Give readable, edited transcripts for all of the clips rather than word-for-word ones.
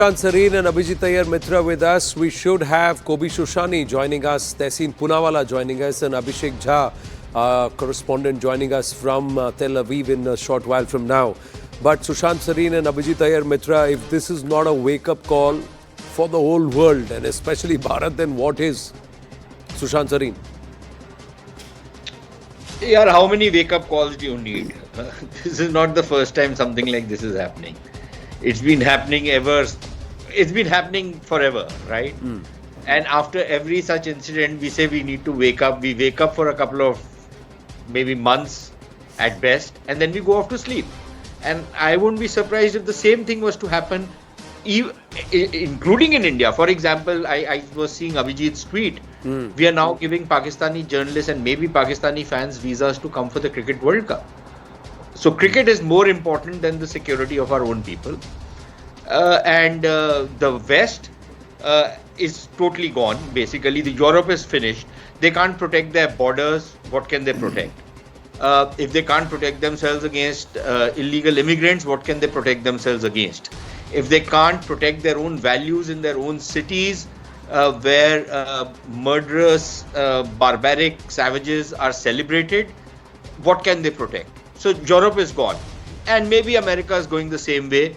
Sareen and Abhijit Iyer Mitra with us. We should have Kobi Shoshani joining us, Tehseen Punawala joining us, and Abhishek Jha, correspondent, joining us from Tel Aviv in a short while from now. But Sushant Sareen and Abhijit Iyer Mitra, if this is not a wake-up call for the whole world and especially Bharat, then what is? Sushant Sareen. Yeah, how many wake-up calls do you need? This is not the first time something like this is happening. It's been happening forever, right? And after every such incident, we say we need to wake up. We wake up for a couple of maybe months at best, and then we go off to sleep. And I wouldn't be surprised if the same thing was to happen, including in India. For example, I was seeing Abhijit's tweet. We are now giving Pakistani journalists and maybe Pakistani fans visas to come for the Cricket World Cup. So cricket is more important than the security of our own people. And the West is totally gone. Basically, Europe is finished. They can't protect their borders. What can they protect? If they can't protect themselves against illegal immigrants, what can they protect themselves against? If they can't protect their own values in their own cities, where murderous, barbaric savages are celebrated, what can they protect? So Europe is gone, and maybe America is going the same way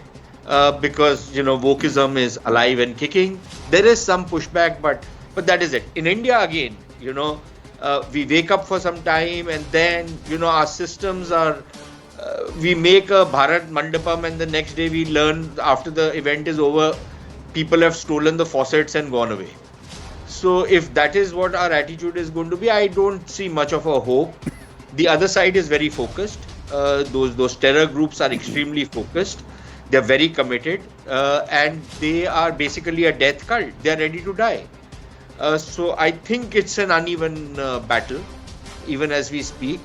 because wokeism is alive and kicking. There is some pushback, but that is it. In India again, we wake up for some time, and then our systems are. We make a Bharat Mandapam, and the next day we learn after the event is over, people have stolen the faucets and gone away. So if that is what our attitude is going to be, I don't see much of a hope. The other side is very focused. Those terror groups are extremely focused. They're very committed, and they are basically a death cult. They're ready to die. So I think it's an uneven battle, even as we speak.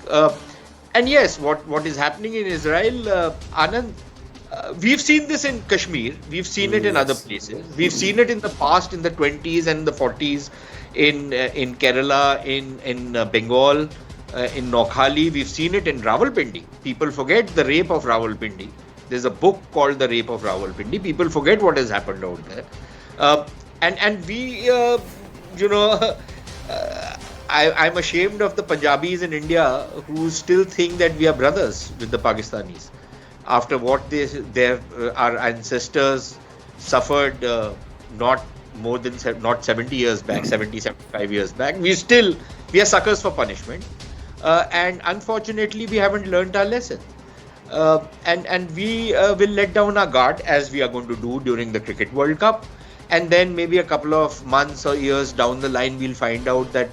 And yes, what is happening in Israel, Anand, we've seen this in Kashmir. We've seen it in other places. We've seen it in the past, in the 20s and the 40s, in Kerala, in Bengal, in Noakhali. We've seen it in Rawalpindi. People forget the rape of Rawalpindi. There's a book called The Rape of Rawalpindi. People forget what has happened out there. And we, I'm ashamed of the Punjabis in India who still think that we are brothers with the Pakistanis. After what our ancestors suffered not 70 years back, 75 years back, we are suckers for punishment. And unfortunately, we haven't learned our lesson. And we will let down our guard, as we are going to do during the Cricket World Cup. And then maybe a couple of months or years down the line, we'll find out that,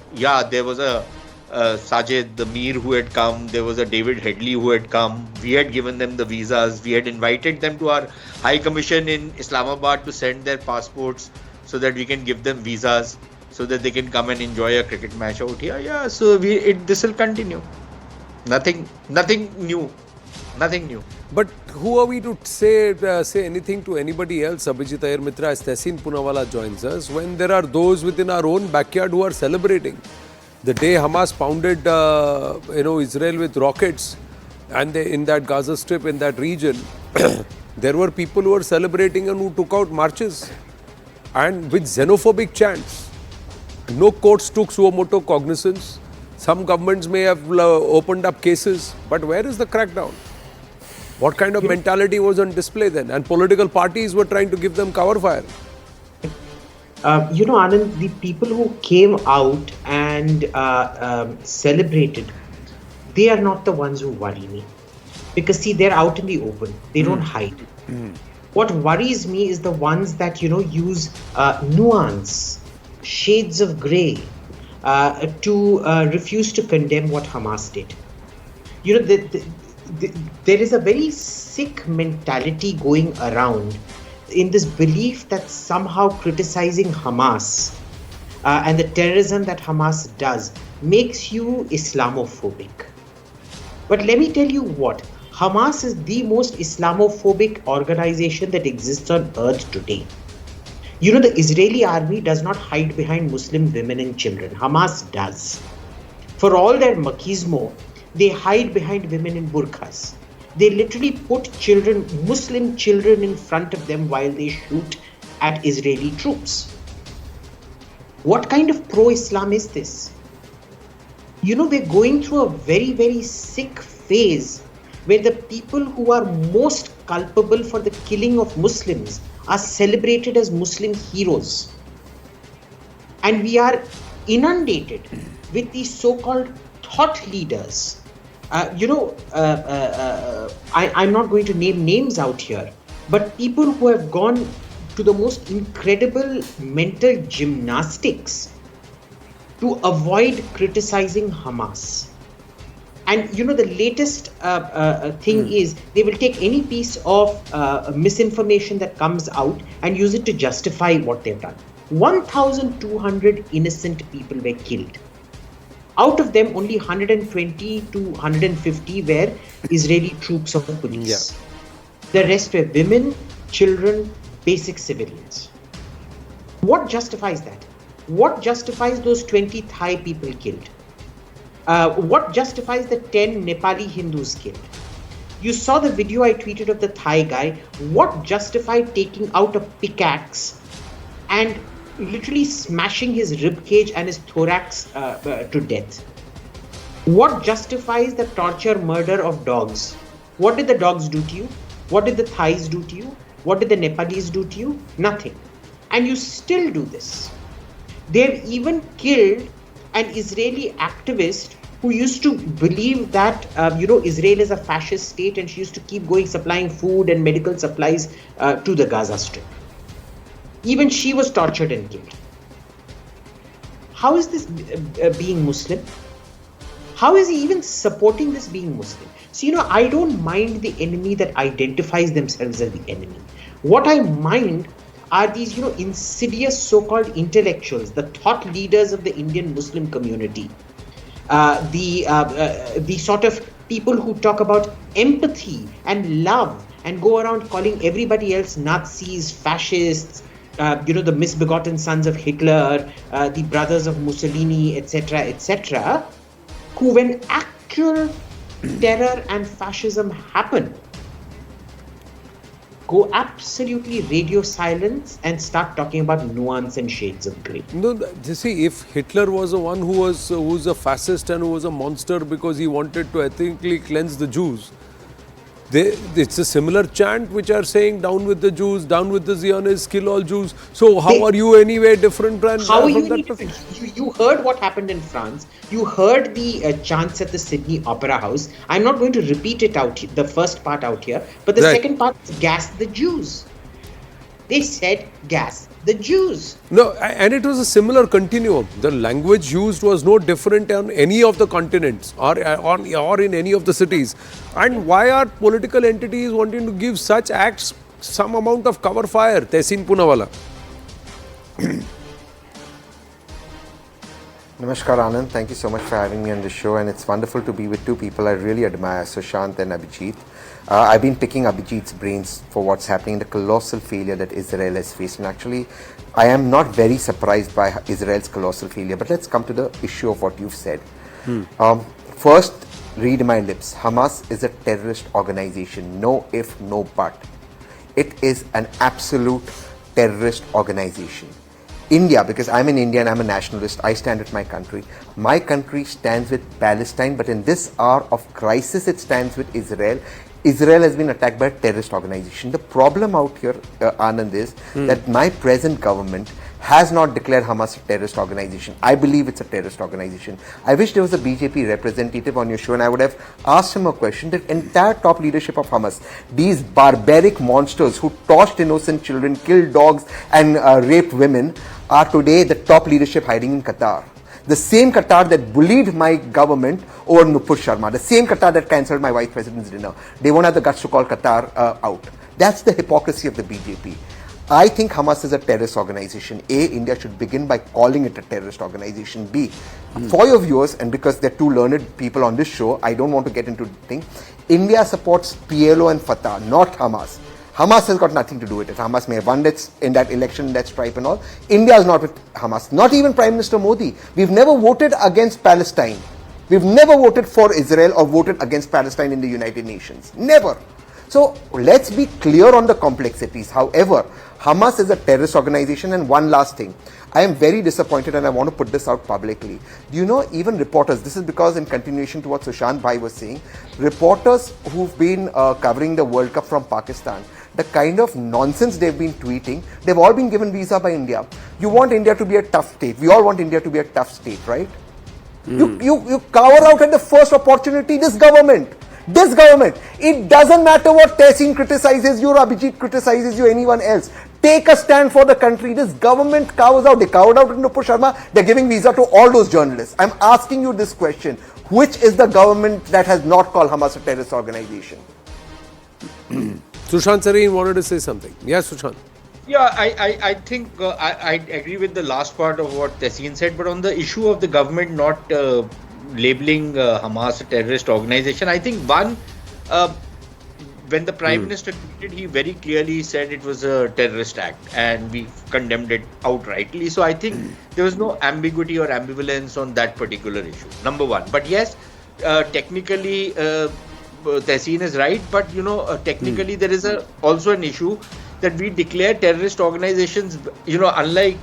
there was a Sajid, the Mir who had come. There was a David Headley who had come. We had given them the visas. We had invited them to our High Commission in Islamabad to send their passports so that we can give them visas so that they can come and enjoy a cricket match out here. Yeah, so this will continue. Nothing new. Nothing new. But who are we to say anything to anybody else, Abhijit Iyer Mitra, as Tehseen Punawala joins us, when there are those within our own backyard who are celebrating? The day Hamas pounded Israel with rockets, and in that Gaza Strip, in that region, there were people who were celebrating and who took out marches and with xenophobic chants. No courts took suo motu cognizance. Some governments may have opened up cases, but where is the crackdown? What kind of mentality was on display then? And political parties were trying to give them cover fire. Anand, the people who came out and celebrated, they are not the ones who worry me. Because see, they're out in the open. They don't hide. What worries me is the ones that, use nuance, shades of grey, to refuse to condemn what Hamas did. There is a very sick mentality going around in this belief that somehow criticizing Hamas and the terrorism that Hamas does makes you Islamophobic. But let me tell you what, Hamas is the most Islamophobic organization that exists on earth today. The Israeli army does not hide behind Muslim women and children. Hamas does. For all their machismo, they hide behind women in burqas. They literally put children, Muslim children, in front of them while they shoot at Israeli troops. What kind of pro-Islam is this? You know, we're going through a very, very sick phase where the people who are most culpable for the killing of Muslims are celebrated as Muslim heroes. And we are inundated with these so-called thought leaders. I'm not going to name names out here, but people who have gone to the most incredible mental gymnastics to avoid criticizing Hamas. And you know, the latest thing is they will take any piece of misinformation that comes out and use it to justify what they've done. 1,200 innocent people were killed. Out of them, only 120 to 150 were Israeli troops or police. Yeah. The rest were women, children, basic civilians. What justifies that? What justifies those 20 Thai people killed? What justifies the 10 Nepali Hindus killed? You saw the video I tweeted of the Thai guy. What justified taking out a pickaxe and literally smashing his ribcage and his thorax to death? What justifies the torture murder of dogs? What did the dogs do to you? What did the Thais do to you? What did the Nepalis do to you? Nothing. And you still do this. They've even killed an Israeli activist who used to believe that Israel is a fascist state, and she used to keep going supplying food and medical supplies to the Gaza Strip. Even she was tortured and killed. How is this being Muslim? How is he even supporting this being Muslim? So, I don't mind the enemy that identifies themselves as the enemy. What I mind are these, insidious so-called intellectuals, the thought leaders of the Indian Muslim community, the sort of people who talk about empathy and love and go around calling everybody else Nazis, fascists, the misbegotten sons of Hitler, the brothers of Mussolini, etc., who, when actual terror and fascism happen, go absolutely radio silence and start talking about nuance and shades of grey. No, you see, if Hitler was the one who was a fascist and who was a monster because he wanted to ethnically cleanse the Jews, it's a similar chant which are saying down with the Jews, down with the Zionists, kill all Jews. So how are you anyway different from that person? You heard what happened in France. You heard the chants at the Sydney Opera House. I'm not going to repeat it out, the first part out here, but the second part is gas the Jews. They said gas the Jews. No, and it was a similar continuum. The language used was no different on any of the continents or in any of the cities. And why are political entities wanting to give such acts some amount of cover fire? Tehseen Poonawalla. Namaskar Anand, thank you so much for having me on the show, and it's wonderful to be with two people I really admire, Sushant and Abhijit. I've been picking Abhijit's brains for what's happening, the colossal failure that Israel has faced, and actually I am not very surprised by Israel's colossal failure, but let's come to the issue of what you've said. First, read my lips. Hamas is a terrorist organization, no if, no but. It is an absolute terrorist organization. India, because I'm an Indian, I'm a nationalist, I stand with my country. My country stands with Palestine, but in this hour of crisis, it stands with Israel. Israel has been attacked by a terrorist organization. The problem out here, Anand, is that my present government has not declared Hamas a terrorist organization. I believe it's a terrorist organization. I wish there was a BJP representative on your show and I would have asked him a question. The entire top leadership of Hamas, these barbaric monsters who torched innocent children, killed dogs and raped women, are today the top leadership hiding in Qatar. The same Qatar that bullied my government over Nupur Sharma, the same Qatar that cancelled my vice president's dinner. They won't have the guts to call Qatar out. That's the hypocrisy of the BJP. I think Hamas is a terrorist organization. A, India should begin by calling it a terrorist organization. B, for your viewers, and because they're two learned people on this show, I don't want to get into the thing. India supports PLO and Fatah, not Hamas. Hamas has got nothing to do with it. Hamas may have won in that election, that stripe and all. India is not with Hamas. Not even Prime Minister Modi. We've never voted against Palestine. We've never voted for Israel or voted against Palestine in the United Nations. Never. So let's be clear on the complexities. However, Hamas is a terrorist organization. And one last thing, I am very disappointed and I want to put this out publicly. Do you know, even reporters, this is because in continuation to what Sushant Bhai was saying, reporters who've been covering the World Cup from Pakistan, the kind of nonsense they've been tweeting, they've all been given visa by India. You want India to be a tough state. We all want India to be a tough state, right? You cover out at the first opportunity this government. It doesn't matter what Tehseen criticizes you or Abhijit criticizes you, anyone else. Take a stand for the country. This government covers out. They covered out in Nupur Sharma. They're giving visa to all those journalists. I'm asking you this question. Which is the government that has not called Hamas a terrorist organization? Sushant Sareen wanted to say something. Yes, Sushant. Yeah, I think I agree with the last part of what Tehseen said, but on the issue of the government not labeling Hamas a terrorist organization, I think when the Prime Minister tweeted, he very clearly said it was a terrorist act and we condemned it outrightly. So I think there was no ambiguity or ambivalence on that particular issue, number one. But yes, technically, Tehseen is right, but technically there is also an issue that we declare terrorist organizations, unlike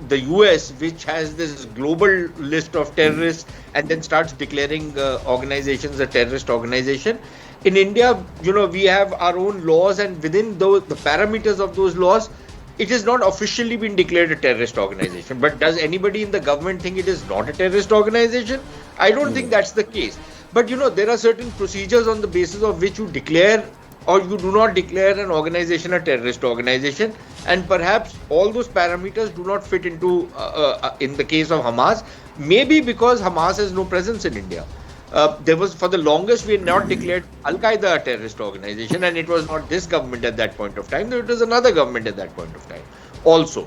the US, which has this global list of terrorists and then starts declaring organizations a terrorist organization. In India, we have our own laws, and within the parameters of those laws, it has not officially been declared a terrorist organization. But does anybody in the government think it is not a terrorist organization? I don't think that's the case. But there are certain procedures on the basis of which you declare or you do not declare an organization a terrorist organization, and perhaps all those parameters do not fit into in the case of Hamas, maybe because Hamas has no presence in India. There was, for the longest, we had not declared Al-Qaeda a terrorist organization, and it was not this government at that point of time, it was another government at that point of time also.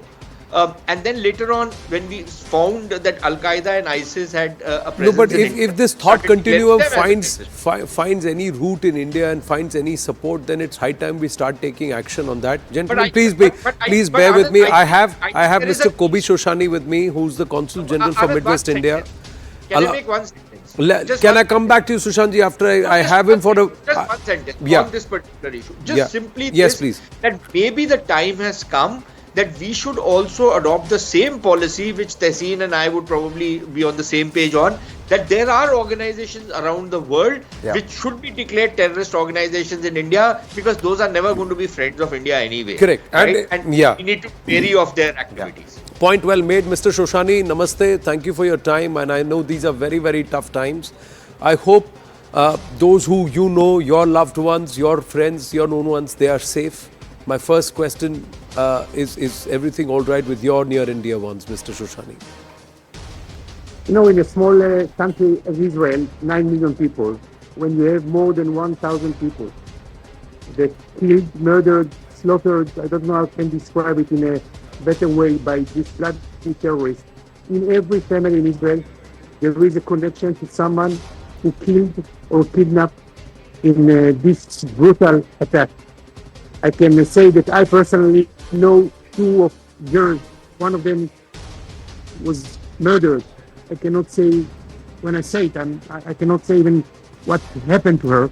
And then later on, when we found that Al-Qaeda and ISIS had a presence No, but in India, if this thought continuum finds finds any root in India and finds any support, then it's high time we start taking action on that. Gentlemen, please bear with me. I have Mr. Kobi Shoshani with me, who's the Consul General for Midwest India. Can I make one sentence? Can I come back to you, Sushantji, after I have him for a... Just one sentence on this particular issue. Just simply please. That maybe the time has come that we should also adopt the same policy which Tehseen and I would probably be on the same page on, that there are organizations around the world which should be declared terrorist organizations in India, because those are never going to be friends of India anyway. Correct. Right? And we need to be wary of their activities. Point well made, Mr. Shoshani. Namaste. Thank you for your time. And I know these are very, very tough times. I hope those who your loved ones, your friends, your known ones, they are safe. My first question is everything all right with your near and dear ones, Mr. Shoshani? In a small country as Israel, 9 million people, when you have more than 1,000 people that killed, murdered, slaughtered, I don't know how I can describe it in a better way, by these bloody terrorists. In every family in Israel, there is a connection to someone who killed or kidnapped in this brutal attack. I can say that I personally know 2 of girls. One of them was murdered. I cannot say, when I say it, I cannot say even what happened to her.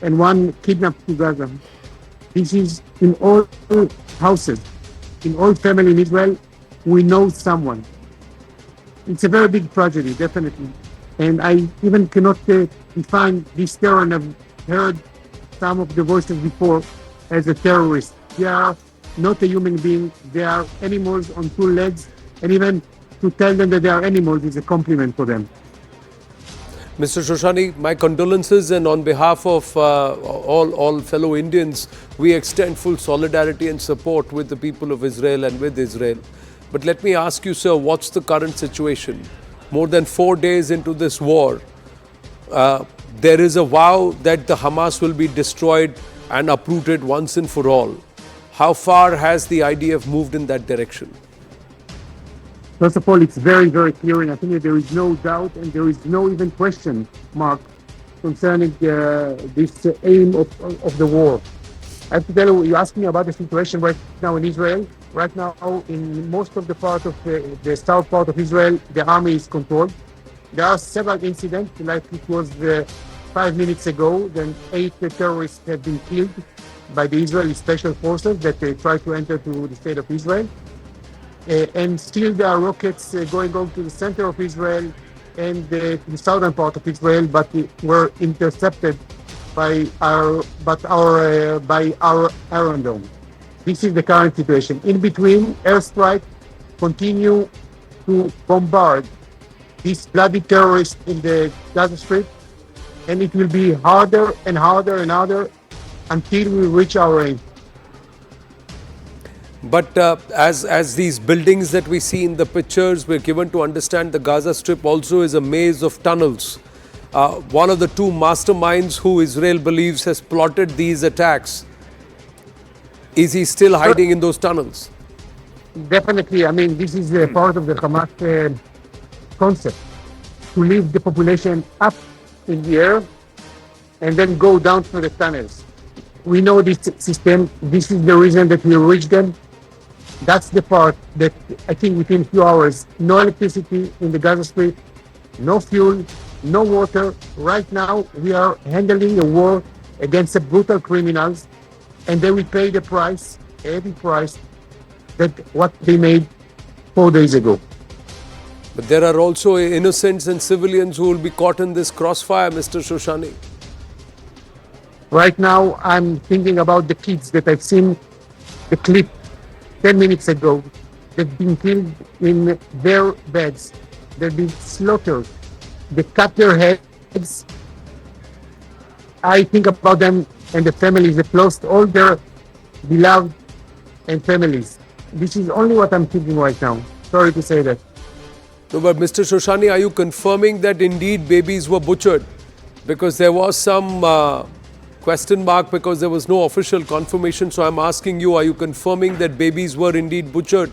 And one kidnapped to Gaza. This is in all houses, in all family in Israel. We know someone. It's a very big tragedy, definitely. And I even cannot define this terror, and I've heard some of the voices before, as a terrorist. They are not a human being. They are animals on 2 legs, and even to tell them that they are animals is a compliment for them. Mr. Shoshani, my condolences, and on behalf of all fellow Indians, we extend full solidarity and support with the people of Israel and with Israel. But let me ask you, sir, what's the current situation? More than 4 days into this war, there is a vow that the Hamas will be destroyed and uprooted once and for all. How far has the IDF moved in that direction? First of all, it's very, very clear, and I think that there is no doubt and there is no even question mark concerning this aim of the war. I have to tell you, you asked me about the situation right now in Israel. Right now, in most of the part of the south part of Israel, the army is controlled. There are several incidents, like it was 5 minutes ago, then 8 terrorists have been killed. by the Israeli special forces that try to enter to the state of Israel. And still there are rockets going on to the center of Israel and the southern part of Israel, but were intercepted by our Iron Dome. This is the current situation. In between, airstrike continue to bombard these bloody terrorists in the Gaza Strip, and it will be harder and harder and harder until we reach our aim. But as these buildings that we see in the pictures, we're given to understand the Gaza Strip also is a maze of tunnels. One of the two masterminds who Israel believes has plotted these attacks, is he still hiding in those tunnels? Definitely. I mean, this is part of the Hamas concept, to leave the population up in the air and then go down through the tunnels. We know this system. This is the reason that we reach them. That's the part that I think within a few hours, no electricity in the Gaza Strip, no fuel, no water. Right now, we are handling a war against the brutal criminals, and they will pay the price, heavy price, that what they made 4 days ago. But there are also innocents and civilians who will be caught in this crossfire, Mr. Shoshani. Right now, I'm thinking about the kids that I've seen the clip 10 minutes ago. They've been killed in their beds. They've been slaughtered. They cut their heads. I think about them and the families that lost all their beloved and families. This is only what I'm thinking right now. Sorry to say that. No, but Mr. Shoshani, are you confirming that indeed babies were butchered? Because there was some question mark because there was no official confirmation. So I'm asking you, are you confirming that babies were indeed butchered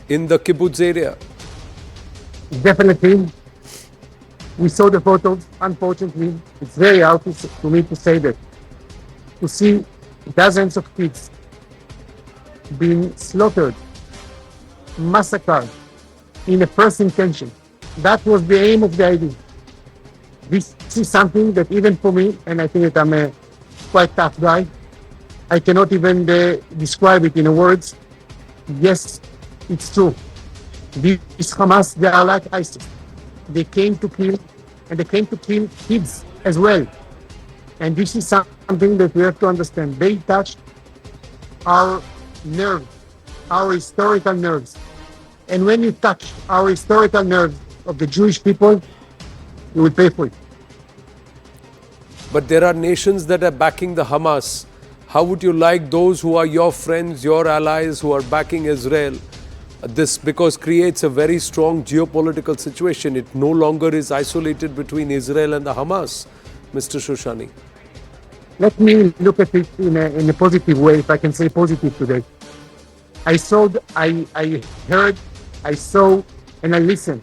in the kibbutz area? Definitely. We saw the photos. Unfortunately, it's very hard for me to say that. To see dozens of kids being slaughtered, massacred in the first intention. That was the aim of the idea. This is something that even for me, and I think that I'm a quite tough guy, I cannot even describe it in words. Yes, it's true. This Hamas, they are like ISIS. They came to kill, and they came to kill kids as well. And this is something that we have to understand. They touched our nerves, our historical nerves. And when you touch our historical nerves of the Jewish people, you will pay for it. But there are nations that are backing the Hamas. How would you like those who are your friends, your allies, who are backing Israel? This because creates a very strong geopolitical situation. It no longer is isolated between Israel and the Hamas, Mr. Shoshani. Let me look at it in a positive way, if I can say positive today. I heard, I saw, and I listened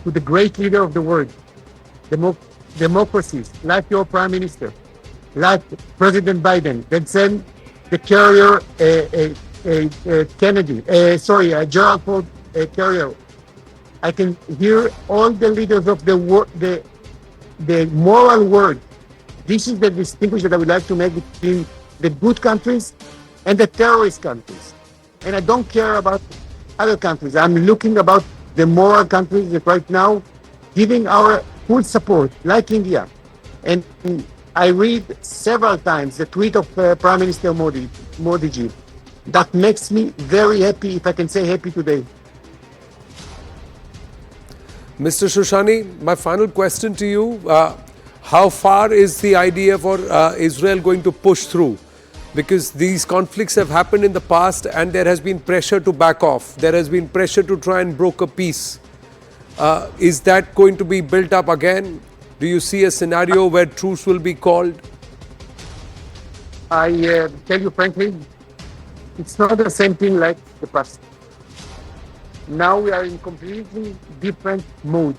to the great leader of the world, democracies, like your Prime Minister, like President Biden, that sent the carrier Gerald Ford carrier. I can hear all the leaders of the moral world. This is the distinction that I would like to make between the good countries and the terrorist countries. And I don't care about other countries. I'm looking about the moral countries that right now giving our full support, like India. And I read several times the tweet of Prime Minister Modi. That makes me very happy, if I can say happy today. Mr. Shoshani, my final question to you. How far is the idea for Israel going to push through? Because these conflicts have happened in the past and there has been pressure to back off. There has been pressure to try and broker peace. Is that going to be built up again? Do you see a scenario where truce will be called? I tell you frankly, it's not the same thing like the past. Now we are in completely different mode.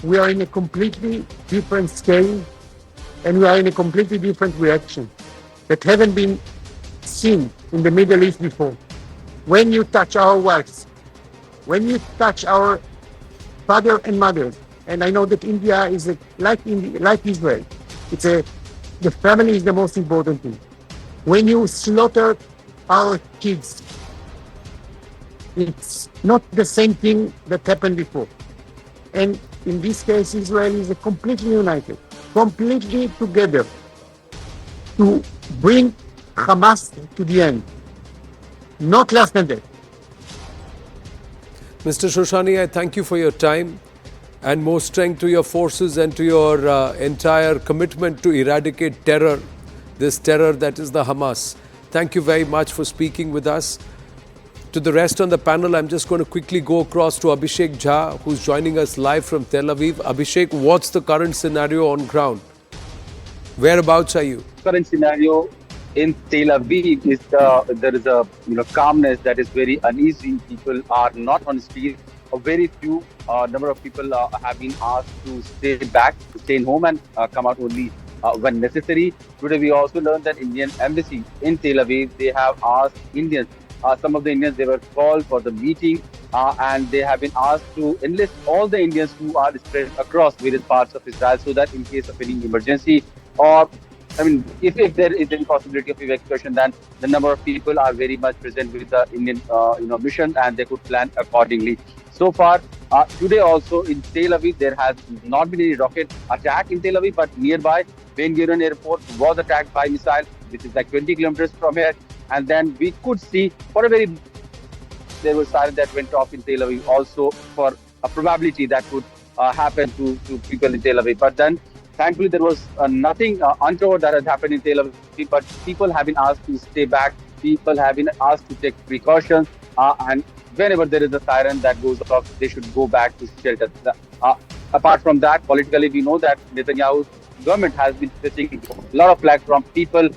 We are in a completely different scale, and we are in a completely different reaction that haven't been seen in the Middle East before. When you touch our wives, when you touch our father and mothers, and I know that India is like Israel. The family is the most important thing. When you slaughter our kids, it's not the same thing that happened before. And in this case, Israel is completely united, completely together to bring Hamas to the end, not less than that. Mr. Shoshani, I thank you for your time and more strength to your forces and to your entire commitment to eradicate terror, this terror that is the Hamas. Thank you very much for speaking with us. To the rest on the panel, I'm just going to quickly go across to Abhishek Jha, who's joining us live from Tel Aviv. Abhishek, what's the current scenario on ground? Whereabouts are you? Current scenario in Tel Aviv is there is a calmness that is very uneasy. People are not on street. A very few number of people have been asked to stay back, to stay in home and come out only when necessary. Today we also learned that Indian embassy in Tel Aviv, they have asked Indians. Some of the Indians, they were called for the meeting and they have been asked to enlist all the Indians who are spread across various parts of Israel so that in case of any emergency or if there is any possibility of evacuation, then the number of people are very much present with the Indian mission and they could plan accordingly. So far, today also in Tel Aviv, there has not been any rocket attack in Tel Aviv, but nearby Ben Gurion Airport was attacked by missile, which is like 20 kilometers from here. And then we could see for a very there was siren that went off in Tel Aviv also for a probability that could happen to people in Tel Aviv. But then thankfully there was nothing untoward that has happened in Tel Aviv. But people have been asked to stay back. People have been asked to take precautions. And whenever there is a siren that goes off, they should go back to shelter. Apart from that, politically we know that Netanyahu's government has been facing a lot of flack from people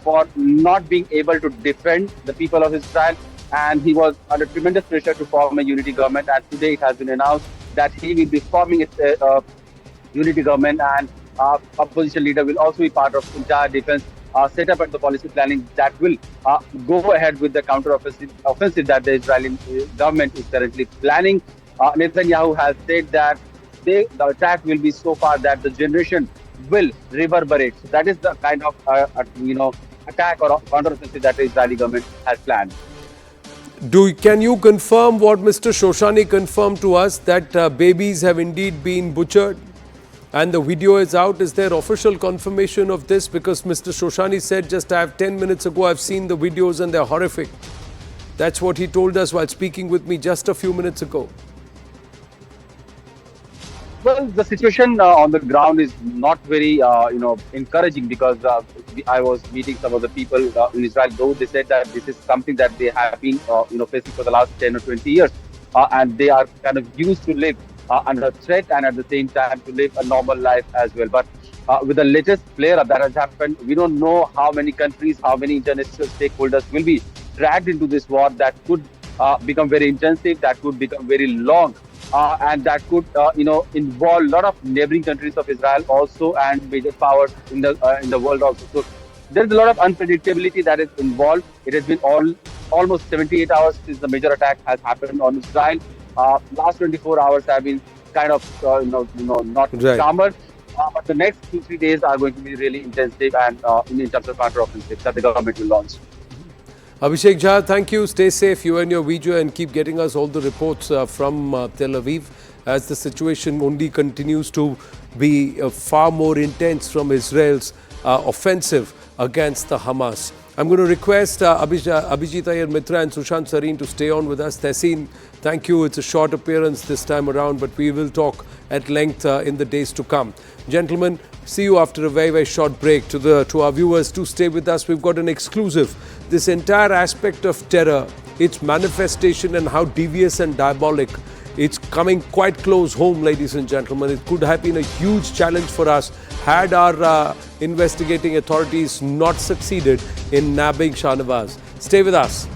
for not being able to defend the people of Israel, and he was under tremendous pressure to form a unity government. And today it has been announced that he will be forming a unity government, and opposition leader will also be part of entire defense setup and the policy planning that will go ahead with the counter-offensive that the Israeli government is currently planning. Netanyahu has said that the attack will be so far that the generation will reverberate. So that is the kind of attack or counter-offensive that the Israeli government has planned. Can you confirm what Mr. Shoshani confirmed to us, that babies have indeed been butchered and the video is out? Is there official confirmation of this? Because Mr. Shoshani said just 10 minutes ago, I've seen the videos and they're horrific. That's what he told us while speaking with me just a few minutes ago. Well, the situation on the ground is not very, encouraging, because I was meeting some of the people in Israel, though they said that this is something that they have been, facing for the last 10 or 20 years. And they are kind of used to live under threat and at the same time to live a normal life as well. But with the latest flare-up that has happened, we don't know how many countries, how many international stakeholders will be dragged into this war that could become very intensive, that could become very long. And that could, involve a lot of neighboring countries of Israel also and major powers in the world also. So there's a lot of unpredictability that is involved. It has been almost 78 hours since the major attack has happened on Israel. Last 24 hours have been kind of, not right. calmer. But the next 2-3 days are going to be really intensive and in terms of counter-offensive that the government will launch. Abhishek Jha, thank you. Stay safe, you and your video, and keep getting us all the reports from Tel Aviv as the situation only continues to be far more intense from Israel's offensive against the Hamas. I'm going to request Abhijit Iyer Mitra and Sushant Sareen to stay on with us. Tessin, thank you. It's a short appearance this time around, but we will talk at length in the days to come. Gentlemen, see you after a very, very short break. To our viewers, do stay with us. We've got an exclusive. This entire aspect of terror, its manifestation and how devious and diabolic, it's coming quite close home, ladies and gentlemen. It could have been a huge challenge for us had our investigating authorities not succeeded in nabbing Shahnawaz. Stay with us.